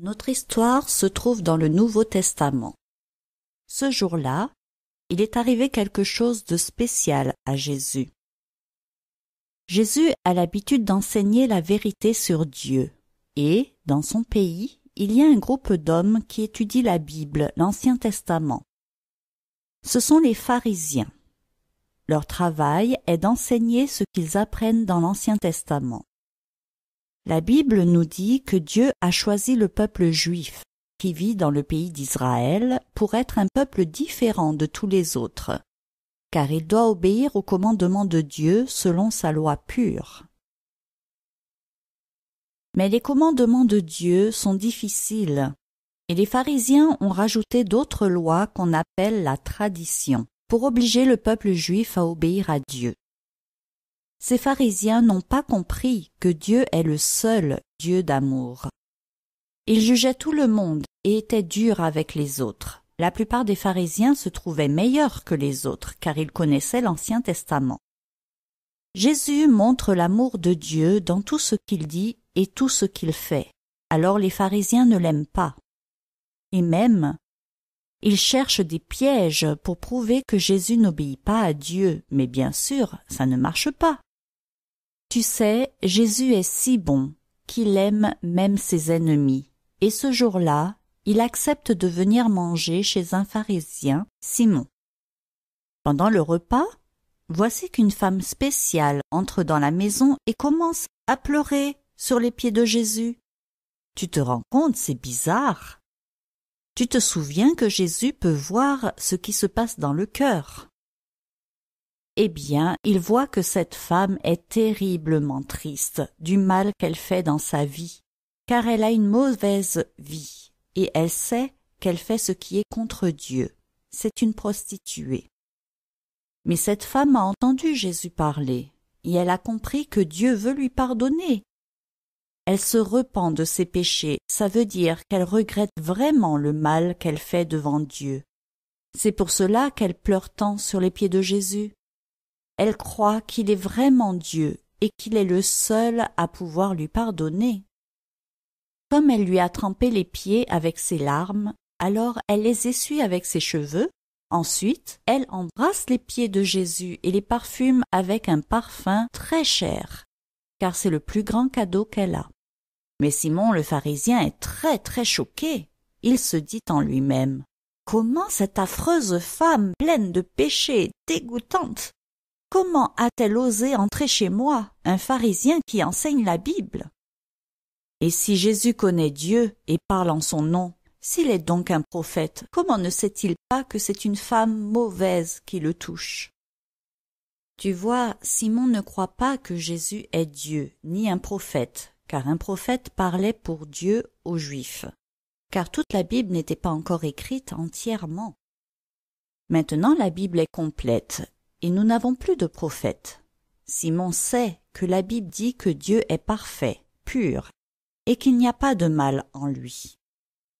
Notre histoire se trouve dans le Nouveau Testament. Ce jour-là, il est arrivé quelque chose de spécial à Jésus. Jésus a l'habitude d'enseigner la vérité sur Dieu et, dans son pays, il y a un groupe d'hommes qui étudient la Bible, l'Ancien Testament. Ce sont les pharisiens. Leur travail est d'enseigner ce qu'ils apprennent dans l'Ancien Testament. La Bible nous dit que Dieu a choisi le peuple juif, qui vit dans le pays d'Israël, pour être un peuple différent de tous les autres, car il doit obéir aux commandements de Dieu selon sa loi pure. Mais les commandements de Dieu sont difficiles, et les pharisiens ont rajouté d'autres lois qu'on appelle la tradition, pour obliger le peuple juif à obéir à Dieu. Ces pharisiens n'ont pas compris que Dieu est le seul Dieu d'amour. Ils jugeaient tout le monde et étaient durs avec les autres. La plupart des pharisiens se trouvaient meilleurs que les autres car ils connaissaient l'Ancien Testament. Jésus montre l'amour de Dieu dans tout ce qu'il dit et tout ce qu'il fait. Alors les pharisiens ne l'aiment pas. Et même, ils cherchent des pièges pour prouver que Jésus n'obéit pas à Dieu, mais bien sûr, ça ne marche pas. Tu sais, Jésus est si bon qu'il aime même ses ennemis. Et ce jour-là, il accepte de venir manger chez un pharisien, Simon. Pendant le repas, voici qu'une femme spéciale entre dans la maison et commence à pleurer sur les pieds de Jésus. Tu te rends compte, c'est bizarre. Tu te souviens que Jésus peut voir ce qui se passe dans le cœur. Eh bien, il voit que cette femme est terriblement triste du mal qu'elle fait dans sa vie, car elle a une mauvaise vie, et elle sait qu'elle fait ce qui est contre Dieu. C'est une prostituée. Mais cette femme a entendu Jésus parler, et elle a compris que Dieu veut lui pardonner. Elle se repent de ses péchés, ça veut dire qu'elle regrette vraiment le mal qu'elle fait devant Dieu. C'est pour cela qu'elle pleure tant sur les pieds de Jésus. Elle croit qu'il est vraiment Dieu et qu'il est le seul à pouvoir lui pardonner. Comme elle lui a trempé les pieds avec ses larmes, alors elle les essuie avec ses cheveux. Ensuite, elle embrasse les pieds de Jésus et les parfume avec un parfum très cher, car c'est le plus grand cadeau qu'elle a. Mais Simon le pharisien est très choqué. Il se dit en lui-même: « Comment cette affreuse femme pleine de péchés, dégoûtante, comment a-t-elle osé entrer chez moi, un pharisien qui enseigne la Bible? Et si Jésus connaît Dieu et parle en son nom, s'il est donc un prophète, comment ne sait-il pas que c'est une femme mauvaise qui le touche ?» Tu vois, Simon ne croit pas que Jésus est Dieu, ni un prophète, car un prophète parlait pour Dieu aux Juifs, car toute la Bible n'était pas encore écrite entièrement. Maintenant la Bible est complète, et nous n'avons plus de prophète. Simon sait que la Bible dit que Dieu est parfait, pur, et qu'il n'y a pas de mal en lui.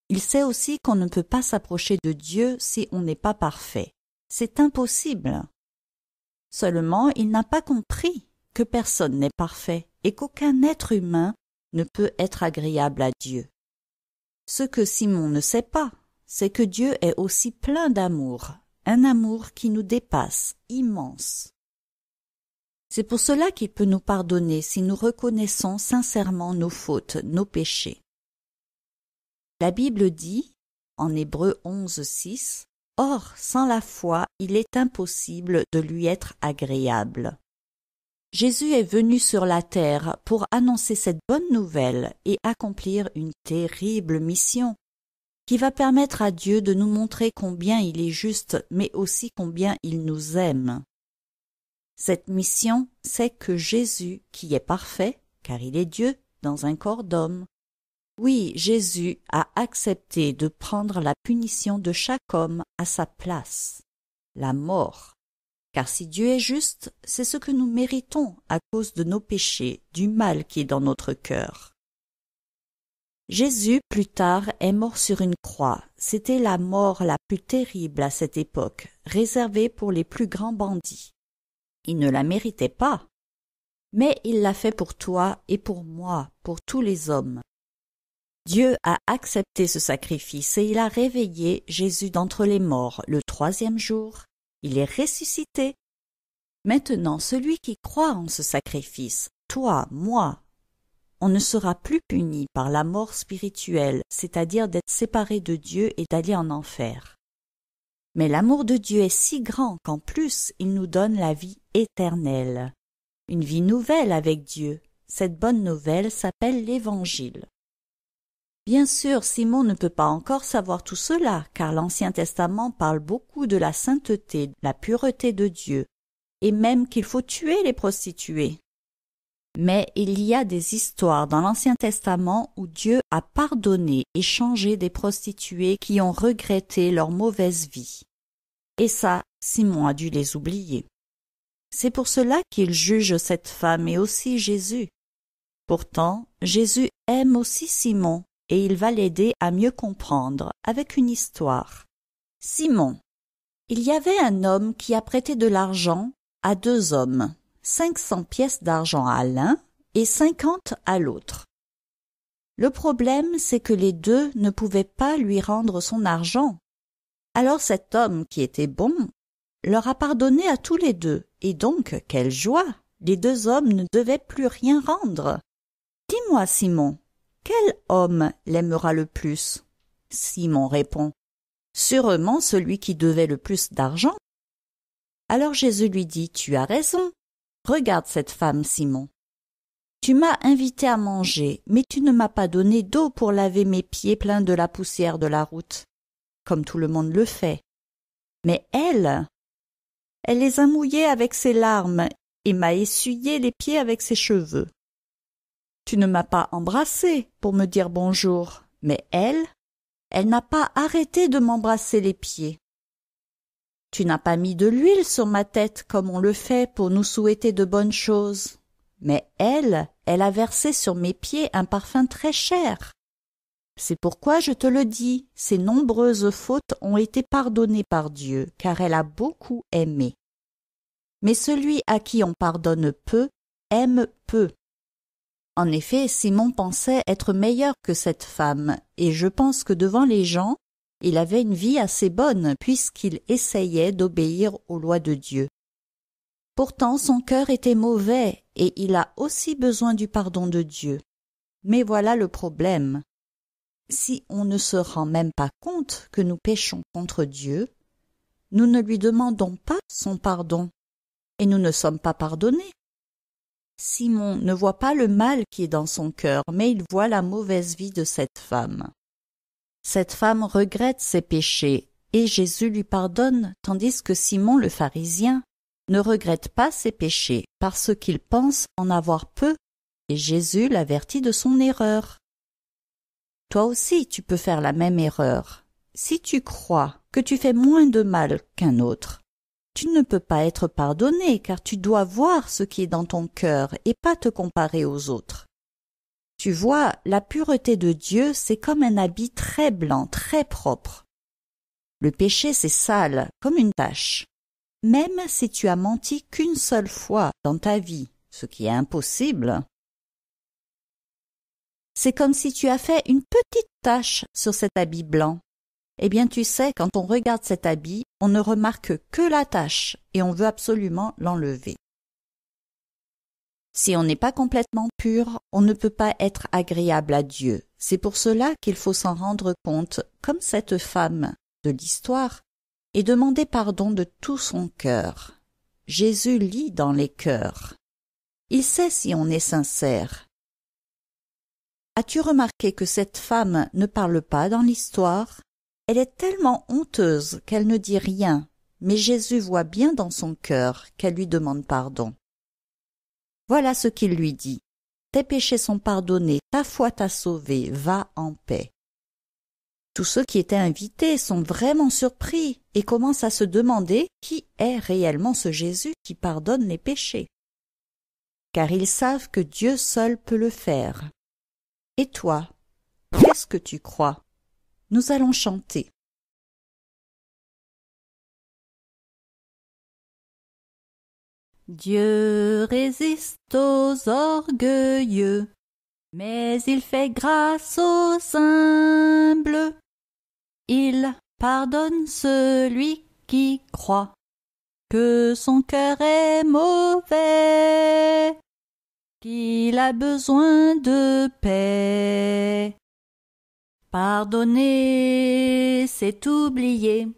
Il sait aussi qu'on ne peut pas s'approcher de Dieu si on n'est pas parfait. C'est impossible. Seulement, il n'a pas compris que personne n'est parfait et qu'aucun être humain ne peut être agréable à Dieu. Ce que Simon ne sait pas, c'est que Dieu est aussi plein d'amour, un amour qui nous dépasse, immense. C'est pour cela qu'il peut nous pardonner si nous reconnaissons sincèrement nos fautes, nos péchés. La Bible dit, en Hébreux 11:6, « Or, sans la foi, il est impossible de lui être agréable. » Jésus est venu sur la terre pour annoncer cette bonne nouvelle et accomplir une terrible mission qui va permettre à Dieu de nous montrer combien il est juste, mais aussi combien il nous aime. Cette mission, c'est que Jésus, qui est parfait, car il est Dieu dans un corps d'homme, oui, Jésus a accepté de prendre la punition de chaque homme à sa place, la mort. Car si Dieu est juste, c'est ce que nous méritons à cause de nos péchés, du mal qui est dans notre cœur. Jésus, plus tard, est mort sur une croix. C'était la mort la plus terrible à cette époque, réservée pour les plus grands bandits. Il ne la méritait pas, mais il l'a fait pour toi et pour moi, pour tous les hommes. Dieu a accepté ce sacrifice et il a réveillé Jésus d'entre les morts le 3e jour. Il est ressuscité. Maintenant, celui qui croit en ce sacrifice, toi, moi, on ne sera plus puni par la mort spirituelle, c'est-à-dire d'être séparé de Dieu et d'aller en enfer. Mais l'amour de Dieu est si grand qu'en plus, il nous donne la vie éternelle. Une vie nouvelle avec Dieu. Cette bonne nouvelle s'appelle l'Évangile. Bien sûr, Simon ne peut pas encore savoir tout cela, car l'Ancien Testament parle beaucoup de la sainteté, de la pureté de Dieu, et même qu'il faut tuer les prostituées. Mais il y a des histoires dans l'Ancien Testament où Dieu a pardonné et changé des prostituées qui ont regretté leur mauvaise vie. Et ça, Simon a dû les oublier. C'est pour cela qu'il juge cette femme et aussi Jésus. Pourtant, Jésus aime aussi Simon et il va l'aider à mieux comprendre avec une histoire. Simon. Il y avait un homme qui a prêté de l'argent à 2 hommes, 500 pièces d'argent à l'un et 50 à l'autre. Le problème, c'est que les 2 ne pouvaient pas lui rendre son argent. Alors cet homme qui était bon leur a pardonné à tous les 2, et donc, quelle joie! Les 2 hommes ne devaient plus rien rendre. Dis-moi, Simon, quel homme l'aimera le plus? Simon répond, sûrement celui qui devait le plus d'argent. Alors Jésus lui dit, tu as raison. Regarde cette femme, Simon. Tu m'as invité à manger, mais tu ne m'as pas donné d'eau pour laver mes pieds pleins de la poussière de la route, comme tout le monde le fait. Mais elle les a mouillés avec ses larmes et m'a essuyé les pieds avec ses cheveux. Tu ne m'as pas embrassé pour me dire bonjour, mais elle n'a pas arrêté de m'embrasser les pieds. Tu n'as pas mis de l'huile sur ma tête comme on le fait pour nous souhaiter de bonnes choses, mais elle a versé sur mes pieds un parfum très cher. C'est pourquoi je te le dis, ses nombreuses fautes ont été pardonnées par Dieu, car elle a beaucoup aimé. Mais celui à qui on pardonne peu, aime peu. En effet, Simon pensait être meilleur que cette femme, et je pense que devant les gens, il avait une vie assez bonne, puisqu'il essayait d'obéir aux lois de Dieu. Pourtant, son cœur était mauvais, et il a aussi besoin du pardon de Dieu. Mais voilà le problème. Si on ne se rend même pas compte que nous péchons contre Dieu, nous ne lui demandons pas son pardon, et nous ne sommes pas pardonnés. Simon ne voit pas le mal qui est dans son cœur, mais il voit la mauvaise vie de cette femme. Cette femme regrette ses péchés, et Jésus lui pardonne, tandis que Simon le pharisien ne regrette pas ses péchés, parce qu'il pense en avoir peu, et Jésus l'avertit de son erreur. Toi aussi tu peux faire la même erreur. Si tu crois que tu fais moins de mal qu'un autre, tu ne peux pas être pardonné, car tu dois voir ce qui est dans ton cœur et pas te comparer aux autres. Tu vois, la pureté de Dieu, c'est comme un habit très blanc, très propre. Le péché, c'est sale, comme une tache. Même si tu as menti qu'une seule fois dans ta vie, ce qui est impossible, c'est comme si tu as fait une petite tache sur cet habit blanc. Eh bien, tu sais, quand on regarde cet habit, on ne remarque que la tache et on veut absolument l'enlever. Si on n'est pas complètement pur, on ne peut pas être agréable à Dieu. C'est pour cela qu'il faut s'en rendre compte, comme cette femme de l'histoire, et demander pardon de tout son cœur. Jésus lit dans les cœurs. Il sait si on est sincère. As-tu remarqué que cette femme ne parle pas dans l'histoire? Elle est tellement honteuse qu'elle ne dit rien, mais Jésus voit bien dans son cœur qu'elle lui demande pardon. Voilà ce qu'il lui dit. Tes péchés sont pardonnés, ta foi t'a sauvé, va en paix. Tous ceux qui étaient invités sont vraiment surpris et commencent à se demander qui est réellement ce Jésus qui pardonne les péchés. Car ils savent que Dieu seul peut le faire. Et toi, qu'est-ce que tu crois? Nous allons chanter. Dieu résiste aux orgueilleux, Mais il fait grâce aux humbles. Il pardonne celui qui croit que son cœur est mauvais, qu'il a besoin de paix. Pardonner, c'est oublier.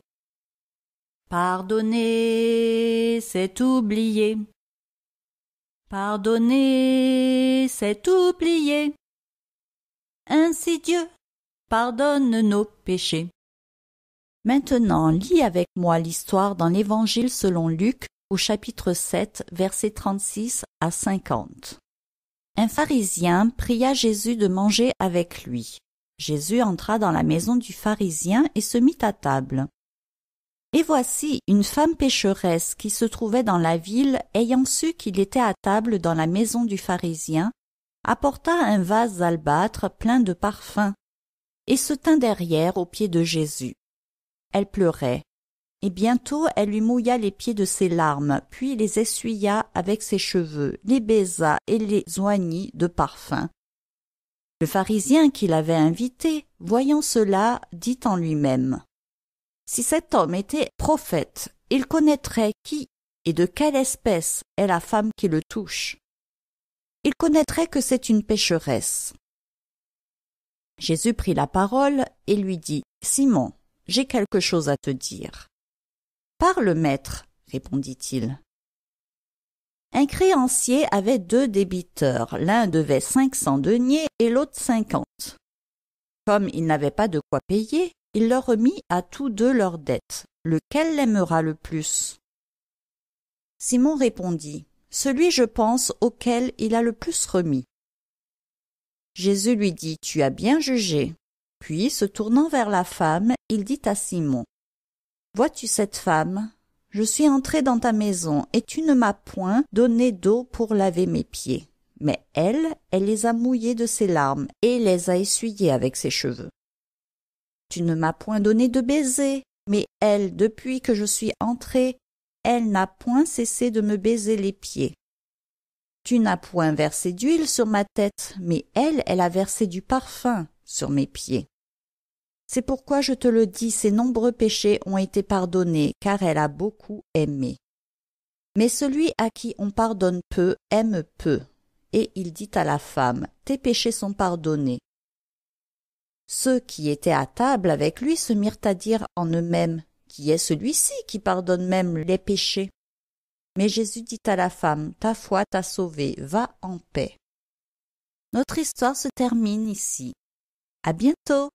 Pardonner, c'est oublier. Pardonner, c'est oublier. Ainsi Dieu pardonne nos péchés. Maintenant, lis avec moi l'histoire dans l'Évangile selon Luc, au chapitre 7, versets 36 à 50. Un pharisien pria Jésus de manger avec lui. Jésus entra dans la maison du pharisien et se mit à table. Et voici une femme pécheresse qui se trouvait dans la ville, ayant su qu'il était à table dans la maison du pharisien, apporta un vase d'albâtre plein de parfums, et se tint derrière aux pieds de Jésus. Elle pleurait, et bientôt elle lui mouilla les pieds de ses larmes, puis les essuya avec ses cheveux, les baisa et les oignit de parfum. Le pharisien qui l'avait invité, voyant cela, dit en lui-même: si cet homme était prophète, il connaîtrait qui et de quelle espèce est la femme qui le touche. Il connaîtrait que c'est une pécheresse. Jésus prit la parole et lui dit: Simon, j'ai quelque chose à te dire. Parle, maître, répondit-il. Un créancier avait 2 débiteurs, l'un devait 500 deniers et l'autre 50. Comme il n'avait pas de quoi payer, il leur remit à tous 2 leurs dettes. Lequel l'aimera le plus? Simon répondit: Celui, je pense, auquel il a le plus remis. Jésus lui dit: Tu as bien jugé. Puis, se tournant vers la femme, il dit à Simon: Vois-tu cette femme? Je suis entré dans ta maison, et tu ne m'as point donné d'eau pour laver mes pieds. Mais elle les a mouillés de ses larmes, et les a essuyés avec ses cheveux. Tu ne m'as point donné de baiser, mais elle, depuis que je suis entré, elle n'a point cessé de me baiser les pieds. Tu n'as point versé d'huile sur ma tête, mais elle a versé du parfum sur mes pieds. C'est pourquoi je te le dis, ses nombreux péchés ont été pardonnés, car elle a beaucoup aimé. Mais celui à qui on pardonne peu aime peu. Et il dit à la femme: Tes péchés sont pardonnés. Ceux qui étaient à table avec lui se mirent à dire en eux-mêmes: Qui est celui-ci qui pardonne même les péchés? Mais Jésus dit à la femme: Ta foi t'a sauvée, va en paix. Notre histoire se termine ici. À bientôt!